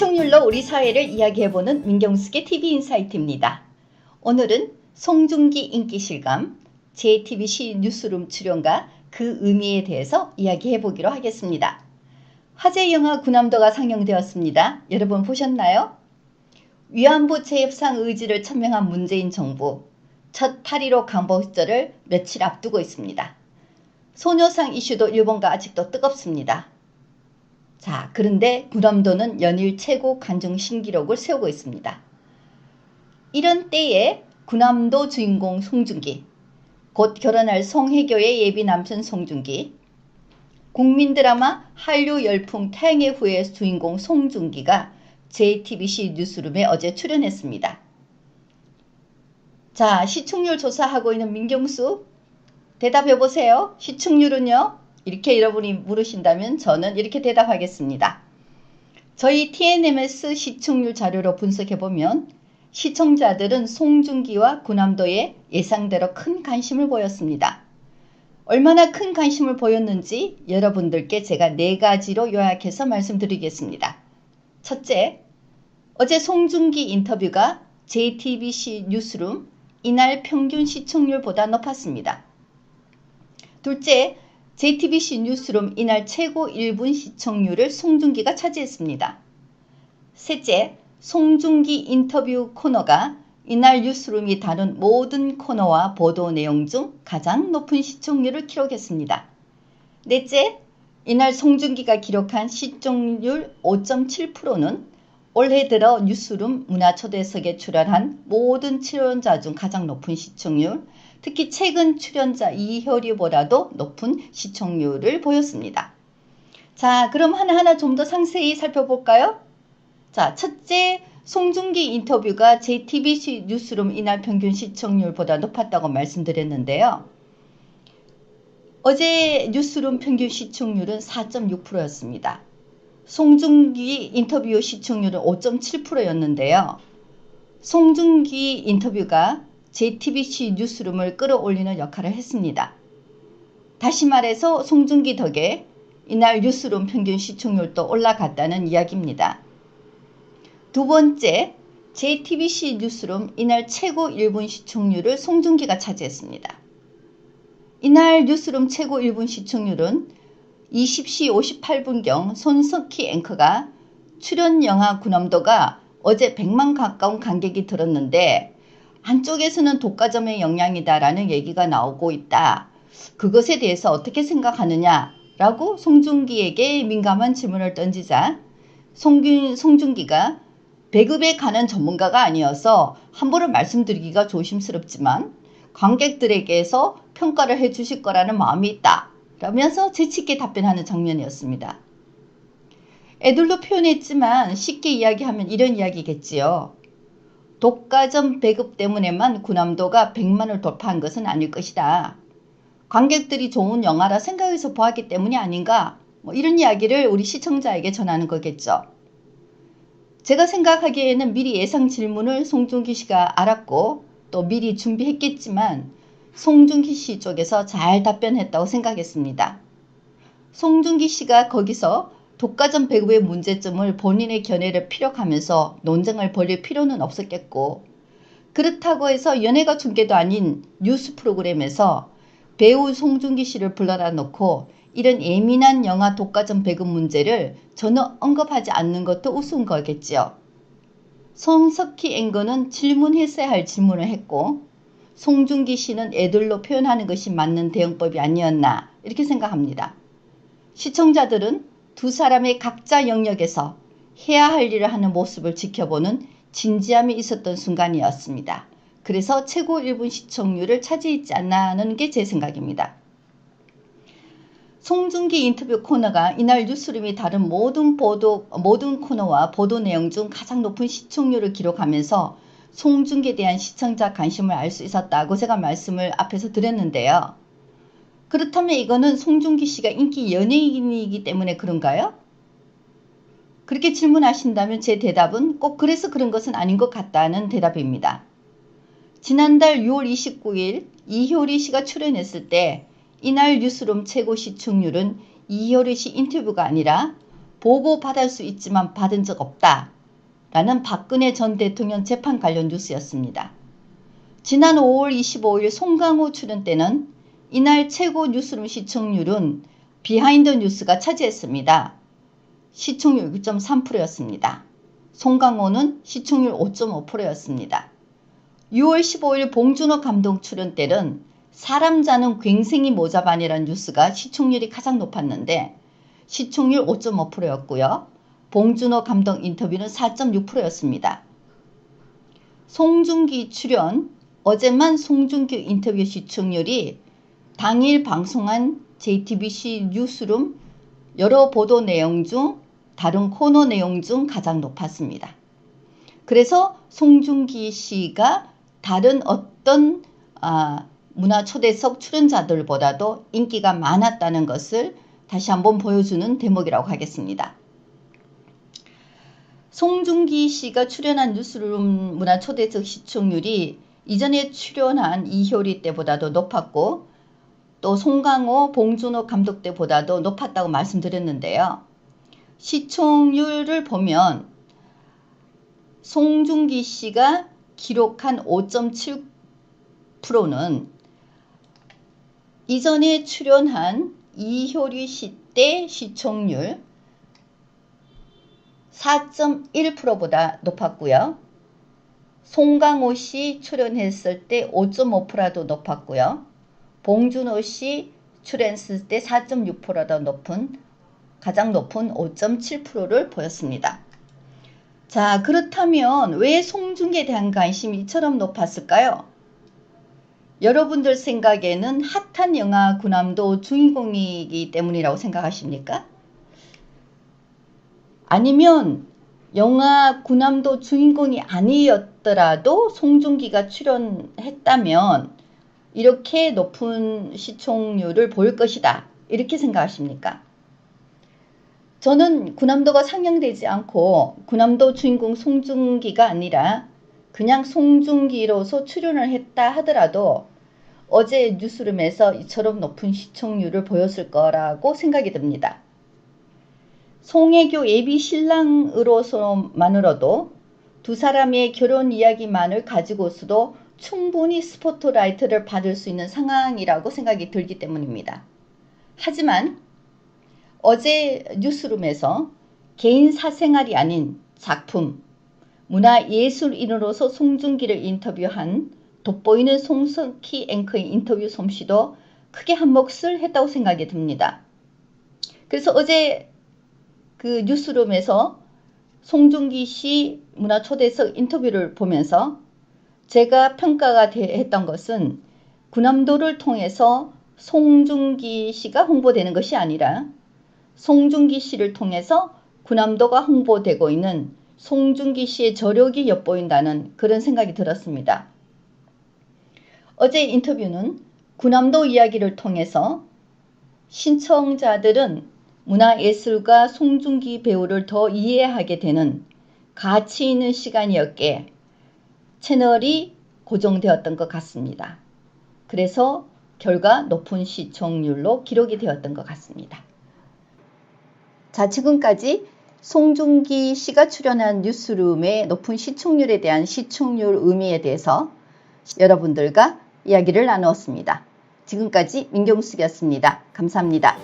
시청률로 우리 사회를 이야기해보는 민경숙의 TV인사이트입니다. 오늘은 송중기 인기실감, JTBC 뉴스룸 출연과 그 의미에 대해서 이야기해보기로 하겠습니다. 화제 영화 군함도가 상영되었습니다. 여러분 보셨나요? 위안부 재협상 의지를 천명한 문재인 정부, 첫 8.15 강복절을 며칠 앞두고 있습니다. 소녀상 이슈도 일본과 아직도 뜨겁습니다. 자, 그런데 군함도는 연일 최고 관중 신기록을 세우고 있습니다. 이런 때에 군함도 주인공 송중기, 곧 결혼할 송혜교의 예비 남편 송중기, 국민 드라마 한류 열풍 태양의 후예 주인공 송중기가 JTBC 뉴스룸에 어제 출연했습니다. 자, 시청률 조사하고 있는 민경수 대답해보세요. 시청률은요? 이렇게 여러분이 물으신다면 저는 이렇게 대답하겠습니다. 저희 TNMS 시청률 자료로 분석해보면 시청자들은 송중기와 군함도에 예상대로 큰 관심을 보였습니다. 얼마나 큰 관심을 보였는지 여러분들께 제가 4가지로 요약해서 말씀드리겠습니다. 첫째, 어제 송중기 인터뷰가 JTBC 뉴스룸 이날 평균 시청률보다 높았습니다. 둘째, JTBC 뉴스룸 이날 최고 1분 시청률을 송중기가 차지했습니다. 셋째, 송중기 인터뷰 코너가 이날 뉴스룸이 다룬 모든 코너와 보도 내용 중 가장 높은 시청률을 기록했습니다. 넷째, 이날 송중기가 기록한 시청률 5.7%는 올해 들어 뉴스룸 문화초대석에 출연한 모든 출연자 중 가장 높은 시청률, 특히 최근 출연자 이효리보다도 높은 시청률을 보였습니다. 자, 그럼 하나하나 좀 더 상세히 살펴볼까요? 자, 첫째, 송중기 인터뷰가 JTBC 뉴스룸 이날 평균 시청률보다 높았다고 말씀드렸는데요. 어제 뉴스룸 평균 시청률은 4.6%였습니다. 송중기 인터뷰 시청률은 5.7%였는데요. 송중기 인터뷰가 JTBC 뉴스룸을 끌어올리는 역할을 했습니다. 다시 말해서 송중기 덕에 이날 뉴스룸 평균 시청률도 올라갔다는 이야기입니다. 두 번째, JTBC 뉴스룸 이날 최고 1분 시청률을 송중기가 차지했습니다. 이날 뉴스룸 최고 1분 시청률은 20시 58분경 손석희 앵커가 출연 영화 군함도가 어제 100만 가까운 관객이 들었는데 한쪽에서는 독과점의 영향이다라는 얘기가 나오고 있다. 그것에 대해서 어떻게 생각하느냐? 라고 송중기에게 민감한 질문을 던지자 송중기가 배급에 관한 전문가가 아니어서 함부로 말씀드리기가 조심스럽지만 관객들에게서 평가를 해주실 거라는 마음이 있다. 라면서 재치있게 답변하는 장면이었습니다. 애들로 표현했지만 쉽게 이야기하면 이런 이야기겠지요. 독과점 배급 때문에만 군함도가 100만을 돌파한 것은 아닐 것이다. 관객들이 좋은 영화라 생각해서 보았기 때문이 아닌가, 이런 이야기를 우리 시청자에게 전하는 거겠죠. 제가 생각하기에는 미리 예상 질문을 송중기 씨가 알았고 또 미리 준비했겠지만 송중기 씨 쪽에서 잘 답변했다고 생각했습니다. 송중기 씨가 거기서 독과점 배급의 문제점을 본인의 견해를 피력하면서 논쟁을 벌일 필요는 없었겠고, 그렇다고 해서 연예가 중계도 아닌 뉴스 프로그램에서 배우 송중기 씨를 불러다 놓고 이런 예민한 영화 독과점 배급 문제를 전혀 언급하지 않는 것도 우스운 거겠지요. 손석희 앵커는 질문했어야 할 질문을 했고 송중기 씨는 애들로 표현하는 것이 맞는 대응법이 아니었나 이렇게 생각합니다. 시청자들은 두 사람의 각자 영역에서 해야 할 일을 하는 모습을 지켜보는 진지함이 있었던 순간이었습니다. 그래서 최고 1분 시청률을 차지했지 않나 하는 게 제 생각입니다. 송중기 인터뷰 코너가 이날 뉴스룸이 다른 모든 코너와 보도 내용 중 가장 높은 시청률을 기록하면서 송중기에 대한 시청자 관심을 알 수 있었다고 제가 말씀을 앞에서 드렸는데요. 그렇다면 이거는 송중기 씨가 인기 연예인이기 때문에 그런가요? 그렇게 질문하신다면 제 대답은 꼭 그래서 그런 것은 아닌 것 같다는 대답입니다. 지난달 6월 29일 이효리 씨가 출연했을 때 이날 뉴스룸 최고 시청률은 이효리 씨 인터뷰가 아니라 보고받을 수 있지만 받은 적 없다 라는 박근혜 전 대통령 재판 관련 뉴스였습니다. 지난 5월 25일 송강호 출연 때는 이날 최고 뉴스룸 시청률은 비하인드 뉴스가 차지했습니다. 시청률 6.3%였습니다. 송강호는 시청률 5.5%였습니다. 6월 15일 봉준호 감독 출연 때는 사람 자는 괭생이 모자반이라는 뉴스가 시청률이 가장 높았는데 시청률 5.5%였고요. 봉준호 감독 인터뷰는 4.6%였습니다. 송중기 출연, 어제만 송중기 인터뷰 시청률이 당일 방송한 JTBC 뉴스룸 여러 보도 내용 중 다른 코너 내용 중 가장 높았습니다. 그래서 송중기 씨가 다른 어떤 문화 초대석 출연자들보다도 인기가 많았다는 것을 다시 한번 보여주는 대목이라고 하겠습니다. 송중기 씨가 출연한 뉴스룸 문화 초대석 시청률이 이전에 출연한 이효리 때보다도 높았고 또 송강호, 봉준호 감독 때보다도 높았다고 말씀드렸는데요. 시청률을 보면 송중기 씨가 기록한 5.7%는 이전에 출연한 이효리 씨 때 시청률 4.1%보다 높았고요. 송강호 씨 출연했을 때 5.5%도 높았고요. 봉준호 씨 출연했을 때 4.6%더 높은 가장 높은 5.7%를 보였습니다. 자, 그렇다면 왜 송중기에 대한 관심이 이처럼 높았을까요? 여러분들 생각에는 핫한 영화 군함도 주인공이기 때문이라고 생각하십니까? 아니면 영화 군함도 주인공이 아니었더라도 송중기가 출연했다면 이렇게 높은 시청률을 보일 것이다 이렇게 생각하십니까? 저는 군함도가 상영되지 않고 군함도 주인공 송중기가 아니라 그냥 송중기로서 출연을 했다 하더라도 어제 뉴스룸에서 이처럼 높은 시청률을 보였을 거라고 생각이 듭니다. 송혜교 예비 신랑으로서만으로도 두 사람의 결혼 이야기만을 가지고서도 충분히 스포트라이트를 받을 수 있는 상황이라고 생각이 들기 때문입니다. 하지만 어제 뉴스룸에서 개인 사생활이 아닌 작품, 문화예술인으로서 송중기를 인터뷰한 돋보이는 송석희 앵커의 인터뷰 솜씨도 크게 한몫을 했다고 생각이 듭니다. 그래서 어제 그 뉴스룸에서 송중기 씨 문화초대석 인터뷰를 보면서 제가 평가가 했던 것은 군함도를 통해서 송중기 씨가 홍보되는 것이 아니라 송중기 씨를 통해서 군함도가 홍보되고 있는 송중기 씨의 저력이 엿보인다는 그런 생각이 들었습니다. 어제 인터뷰는 군함도 이야기를 통해서 신청자들은 문화예술가 송중기 배우를 더 이해하게 되는 가치 있는 시간이었기에 채널이 고정되었던 것 같습니다. 그래서 결과 높은 시청률로 기록이 되었던 것 같습니다. 자, 지금까지 송중기 씨가 출연한 뉴스룸의 높은 시청률에 대한 시청률 의미에 대해서 여러분들과 이야기를 나누었습니다. 지금까지 민경숙이었습니다. 감사합니다.